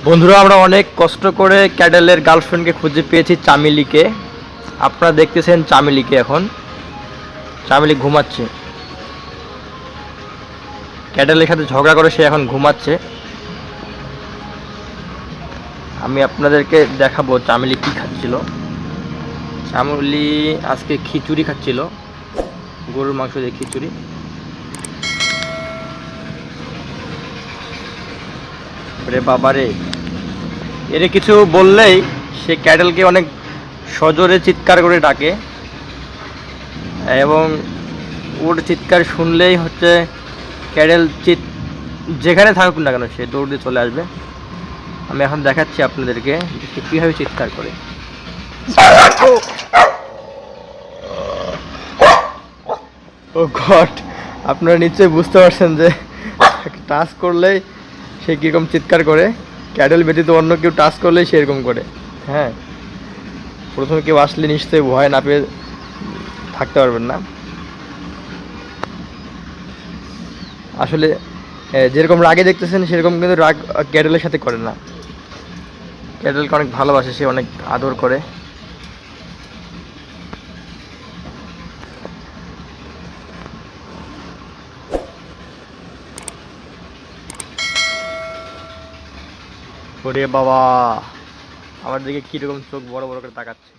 বন্ধুরা, আমরা অনেক কষ্ট করে ক্যাডেলের গার্লফ্রেন্ডকে খুঁজে পেয়েছি, চামেলিকে। আপনারা দেখতেছেন চামেলিকে। এখন চামেলি ঘুমাচ্ছে, ক্যাডেলের সাথে ঝগড়া করে সে এখন ঘুমাচ্ছে। আমি আপনাদেরকে দেখাবো চামেলি কি খাচ্ছিল। চামেলি আজকে খিচুড়ি খাচ্ছিল, গরুর মাংস দিয়ে খিচুড়ি। রে বাবারে, এরে কিছু বললেই সে ক্যাডেলকে অনেক সজোরে চিৎকার করে ডাকে, এবং ওর চিৎকার শুনলেই হচ্ছে ক্যাডেল যেখানে থাকুক না কেন সে দৌড় দিয়ে চলে আসবে। আমি এখন দেখাচ্ছি আপনাদেরকে সে কীভাবে চিৎকার করে। ও গড, আপনারা নিশ্চয়ই বুঝতে পারছেন যে টাচ করলেই সে কীরকম চিৎকার করে। ক্যাডেল ব্যতীত অন্য কেউ টাচ করলেই সে এরকম করে। হ্যাঁ, প্রথমে কেউ আসলে নিশ্চয়ই ভয় না পেয়ে থাকতে পারবেন না। আসলে যেরকম রাগে দেখতেছেন সেরকম কিন্তু রাগ ক্যাডেলের সাথে করে না। ক্যাডেলকে অনেক ভালোবাসে, সে অনেক আদর করে। ওরে বাবা, আমার দিকে কিরকম চোখ বড় বড় করে তাকাচ্ছে।